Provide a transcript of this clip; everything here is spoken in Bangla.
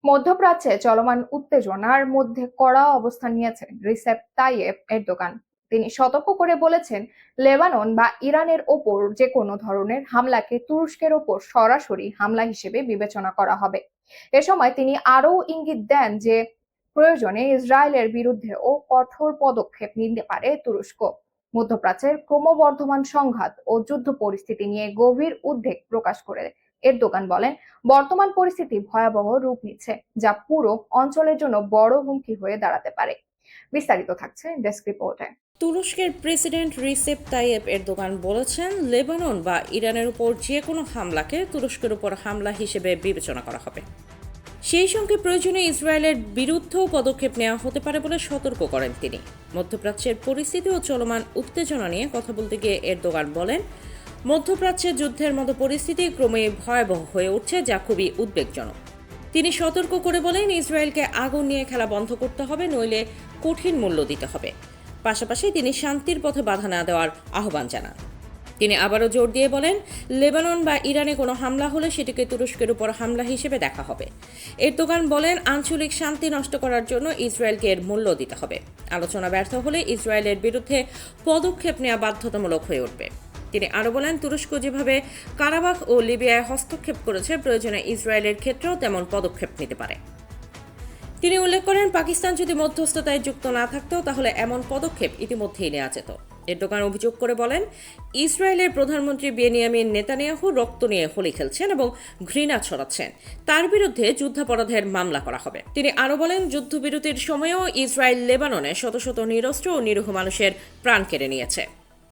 মধ্যপ্রাচ্যে চলমান উত্তেজনার মধ্যে কড়া অবস্থান নিয়েছেন রিসেপ তাইয়েপ এরদোগান। তিনি সতর্ক করে বলেছেন, লেবানন বা ইরানের ওপর যে কোনো ধরনের হামলাকে তুরস্কের ওপর সরাসরি হামলা হিসেবে বিবেচনা করা হবে। এ সময় তিনি আরও ইঙ্গিত দেন যে প্রয়োজনে ইসরায়েলের বিরুদ্ধেও কঠোর পদক্ষেপ নিতে পারে তুরস্ক। মধ্যপ্রাচ্যের ক্রমবর্ধমান সংঘাত ও যুদ্ধ পরিস্থিতি নিয়ে গভীর উদ্বেগ প্রকাশ করে এরদোগান বলেন, বর্তমান পরিস্থিতি ভয়াবহ রূপ নিচ্ছে, যা পুরো অঞ্চলের জন্য বড় হুমকি হয়ে দাঁড়াতে পারে। বিস্তারিত থাকছে ডেস্ক রিপোর্টে। তুরস্কের প্রেসিডেন্ট রিসেপ তাইয়েপ এরদোগান বলেছেন, লেবানন বা ইরানের উপর যে কোনো হামলাকে তুরস্কের উপর হামলা হিসেবে বিবেচনা করা হবে। সেই সঙ্গে প্রয়োজনে ইসরায়েলের বিরুদ্ধেও পদক্ষেপ নেওয়া হতে পারে বলে সতর্ক করেন তিনি। মধ্যপ্রাচ্যের পরিস্থিতি ও চলমান উত্তেজনা নিয়ে কথা বলতে গিয়ে এরদোগান বলেন, মধ্যপ্রাচ্যের যুদ্ধের মতো পরিস্থিতি ক্রমে ভয়াবহ হয়ে উঠছে, যা খুবই উদ্বেগজনক। তিনি সতর্ক করে বলেন, ইসরায়েলকে আগুন নিয়ে খেলা বন্ধ করতে হবে, নইলে কঠিন মূল্য দিতে হবে। পাশাপাশি তিনি শান্তির পথে বাধা না দেওয়ার আহ্বান জানান। তিনি আবারও জোর দিয়ে বলেন, লেবানন বা ইরানে কোনো হামলা হলে সেটিকে তুরস্কের উপর হামলা হিসেবে দেখা হবে। এরদোগান বলেন, আঞ্চলিক শান্তি নষ্ট করার জন্য ইসরায়েলকে এর মূল্য দিতে হবে। আলোচনা ব্যর্থ হলে ইসরায়েলের বিরুদ্ধে পদক্ষেপ নেওয়া বাধ্যতামূলক হয়ে উঠবে। তিনি আরও বলেন, তুরস্ক যেভাবে কারাবাখ ও লিবিয়ায় হস্তক্ষেপ করেছে, প্রয়োজনে ইসরায়েলের ক্ষেত্রেও তেমন পদক্ষেপ নিতে পারে। তিনি উল্লেখ করেন, পাকিস্তান যদি মধ্যস্থতায় যুক্ত না থাকতো তাহলে এমন পদক্ষেপ ইতিমধ্যেই নেওয়া যেত। এরদোগান অভিযোগ করে বলেন, ইসরায়েলের প্রধানমন্ত্রী বেনিয়ামিন নেতানিয়াহু রক্ত নিয়ে হোলি খেলছেন এবং ঘৃণা ছড়াচ্ছেন। তার বিরুদ্ধে যুদ্ধাপরাধের মামলা করা হবে। তিনি আরও বলেন, যুদ্ধবিরতির সময়ও ইসরায়েল লেবাননে শত শত নিরস্ত্র ও নিরীহ মানুষের প্রাণ কেড়ে নিয়েছে।